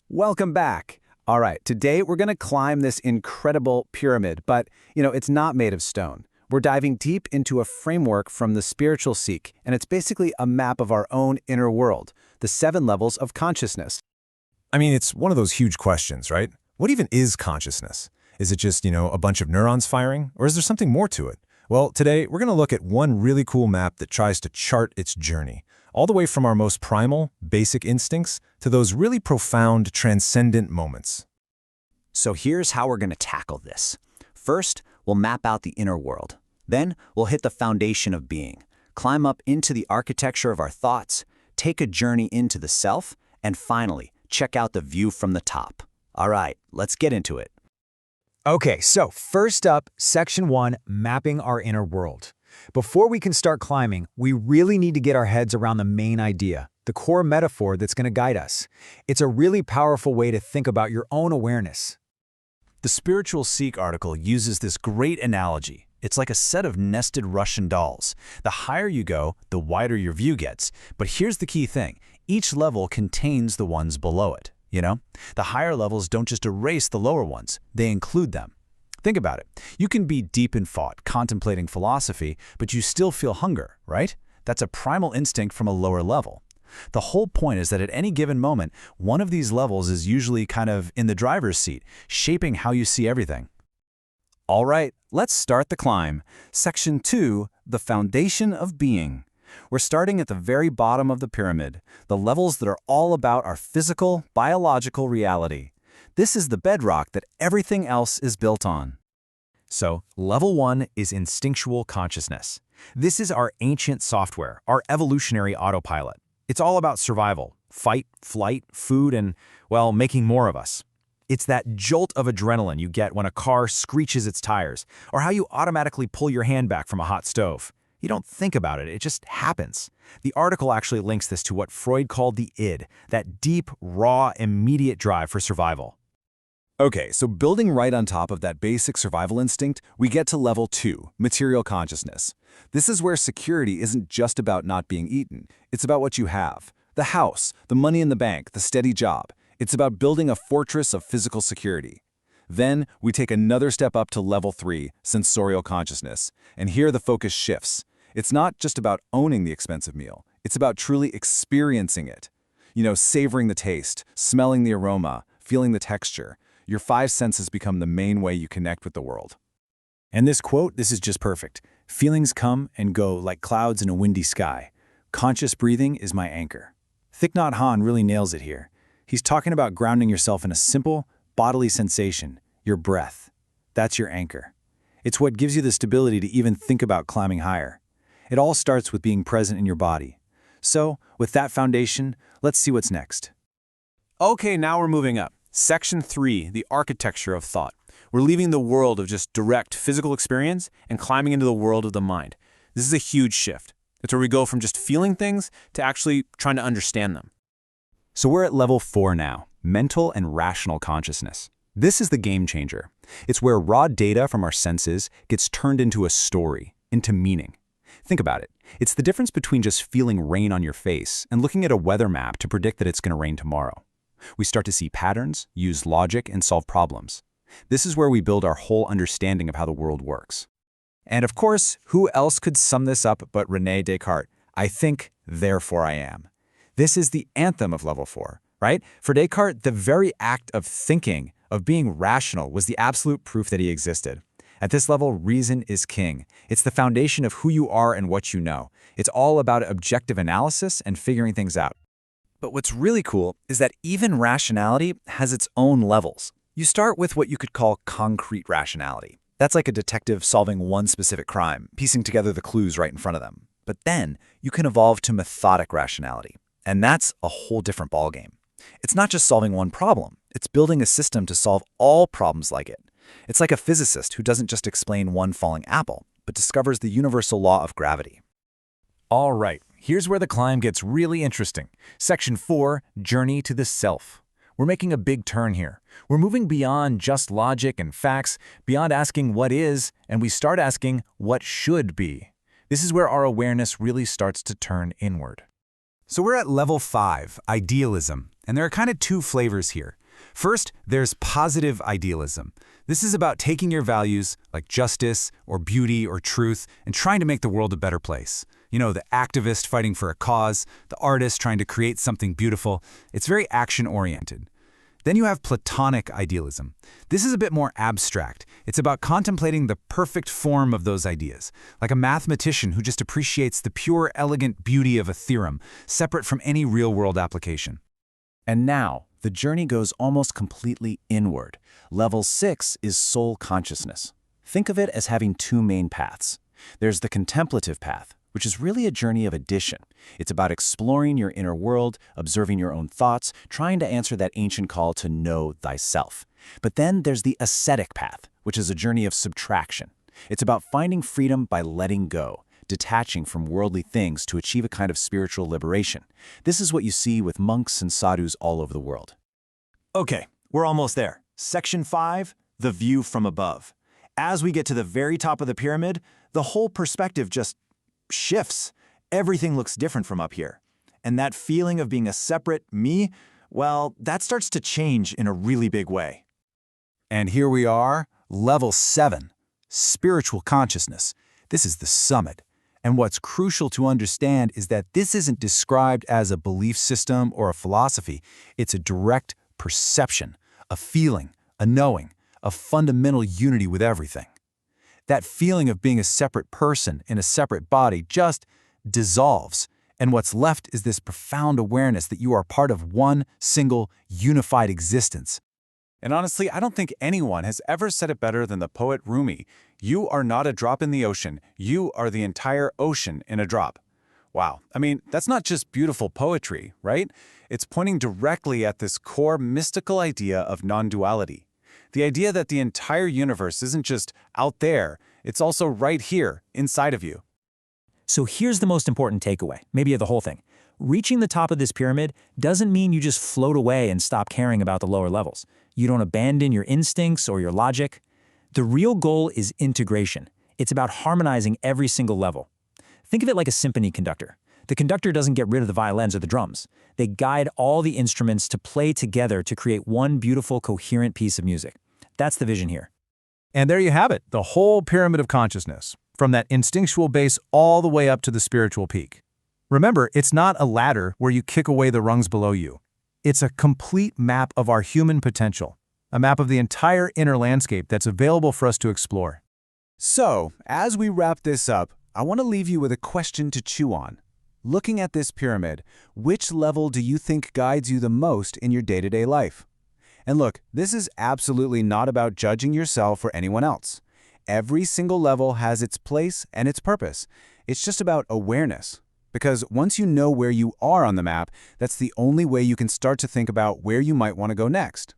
Welcome back. All right, today we're going to climb this incredible pyramid, but, it's not made of stone. We're diving deep into a framework from the spiritual seek, and it's basically a map of our own inner world, the 7 levels of consciousness. I mean, it's one of those huge questions, right? What even is consciousness? Is it just, a bunch of neurons firing, or is there something more to it? Well, today we're going to look at one really cool map that tries to chart its journey, all the way from our most primal, basic instincts to those really profound, transcendent moments. So here's how we're going to tackle this. First, we'll map out the inner world. Then, we'll hit the foundation of being, climb up into the architecture of our thoughts, take a journey into the self, and finally, check out the view from the top. All right, let's get into it. Okay, so first up, Section 1, Mapping Our Inner World. Before we can start climbing, we really need to get our heads around the main idea, the core metaphor that's going to guide us. It's a really powerful way to think about your own awareness. The Spiritual Seek article uses this great analogy. It's like a set of nested Russian dolls. The higher you go, the wider your view gets. But here's the key thing. Each level contains the ones below it. The higher levels don't just erase the lower ones, they include them. Think about it. You can be deep in thought, contemplating philosophy, but you still feel hunger, right? That's a primal instinct from a lower level. The whole point is that at any given moment, one of these levels is usually kind of in the driver's seat, shaping how you see everything. All right, let's start the climb. Section 2, the foundation of being. We're starting at the very bottom of the pyramid, the levels that are all about our physical, biological reality. This is the bedrock that everything else is built on. So, Level 1 is Instinctual Consciousness. This is our ancient software, our evolutionary autopilot. It's all about survival, fight, flight, food, and, well, making more of us. It's that jolt of adrenaline you get when a car screeches its tires, or how you automatically pull your hand back from a hot stove. You don't think about it, it just happens. The article actually links this to what Freud called the id, that deep, raw, immediate drive for survival. Okay, so building right on top of that basic survival instinct, we get to Level 2, Material Consciousness. This is where security isn't just about not being eaten. It's about what you have. The house, the money in the bank, the steady job. It's about building a fortress of physical security. Then, we take another step up to Level 3, Sensorial Consciousness. And here the focus shifts. It's not just about owning the expensive meal. It's about truly experiencing it. Savoring the taste, smelling the aroma, feeling the texture. Your 5 senses become the main way you connect with the world. And this quote, this is just perfect. Feelings come and go like clouds in a windy sky. Conscious breathing is my anchor. Thich Nhat Hanh really nails it here. He's talking about grounding yourself in a simple, bodily sensation, your breath. That's your anchor. It's what gives you the stability to even think about climbing higher. It all starts with being present in your body. So, with that foundation, let's see what's next. Okay, now we're moving up. Section 3, the architecture of thought. We're leaving the world of just direct physical experience and climbing into the world of the mind. This is a huge shift. It's where we go from just feeling things to actually trying to understand them. So we're at Level 4 now, Mental and Rational Consciousness. This is the game changer. It's where raw data from our senses gets turned into a story, into meaning. Think about it. It's the difference between just feeling rain on your face and looking at a weather map to predict that it's going to rain tomorrow. We start to see patterns, use logic, and solve problems. This is where we build our whole understanding of how the world works. And of course, who else could sum this up but René Descartes? I think, therefore I am. This is the anthem of Level 4, right? For Descartes, the very act of thinking, of being rational, was the absolute proof that he existed. At this level, reason is king. It's the foundation of who you are and what you know. It's all about objective analysis and figuring things out. But what's really cool is that even rationality has its own levels. You start with what you could call concrete rationality. That's like a detective solving one specific crime, piecing together the clues right in front of them. But then you can evolve to methodic rationality. And that's a whole different ballgame. It's not just solving one problem. It's building a system to solve all problems like it. It's like a physicist who doesn't just explain one falling apple, but discovers the universal law of gravity. All right, here's where the climb gets really interesting. Section 4, Journey to the Self. We're making a big turn here. We're moving beyond just logic and facts, beyond asking what is, and we start asking what should be. This is where our awareness really starts to turn inward. So we're at level 5, idealism, and there are kind of two flavors here. First, there's positive idealism. This is about taking your values, like justice or beauty or truth, and trying to make the world a better place. You know, the activist fighting for a cause, the artist trying to create something beautiful. It's very action-oriented. Then you have Platonic idealism. This is a bit more abstract. It's about contemplating the perfect form of those ideas, like a mathematician who just appreciates the pure, elegant beauty of a theorem, separate from any real-world application. And now, the journey goes almost completely inward. Level 6 is soul consciousness. Think of it as having two main paths. There's the contemplative path, which is really a journey of addition. It's about exploring your inner world, observing your own thoughts, trying to answer that ancient call to know thyself. But then there's the ascetic path, which is a journey of subtraction. It's about finding freedom by letting go, detaching from worldly things to achieve a kind of spiritual liberation. This is what you see with monks and sadhus all over the world. Okay, we're almost there. Section 5, the view from above. As we get to the very top of the pyramid, the whole perspective just shifts. Everything looks different from up here. And that feeling of being a separate me, well, that starts to change in a really big way. And here we are, level 7, spiritual consciousness. This is the summit. And what's crucial to understand is that this isn't described as a belief system or a philosophy. It's a direct perception, a feeling, a knowing, a fundamental unity with everything. That feeling of being a separate person in a separate body just dissolves, and what's left is this profound awareness that you are part of one single, unified existence. And honestly, I don't think anyone has ever said it better than the poet Rumi. You are not a drop in the ocean. You are the entire ocean in a drop. Wow. I mean, that's not just beautiful poetry, right? It's pointing directly at this core mystical idea of non-duality. The idea that the entire universe isn't just out there, it's also right here, inside of you. So here's the most important takeaway, maybe of the whole thing. Reaching the top of this pyramid doesn't mean you just float away and stop caring about the lower levels. You don't abandon your instincts or your logic. The real goal is integration. It's about harmonizing every single level. Think of it like a symphony conductor. The conductor doesn't get rid of the violins or the drums. They guide all the instruments to play together to create one beautiful, coherent piece of music. That's the vision here. And there you have it, the whole pyramid of consciousness, from that instinctual base all the way up to the spiritual peak. Remember, it's not a ladder where you kick away the rungs below you. It's a complete map of our human potential, a map of the entire inner landscape that's available for us to explore. So, as we wrap this up, I want to leave you with a question to chew on. Looking at this pyramid, which level do you think guides you the most in your day-to-day life? And look, this is absolutely not about judging yourself or anyone else. Every single level has its place and its purpose. It's just about awareness. Because once you know where you are on the map, that's the only way you can start to think about where you might want to go next.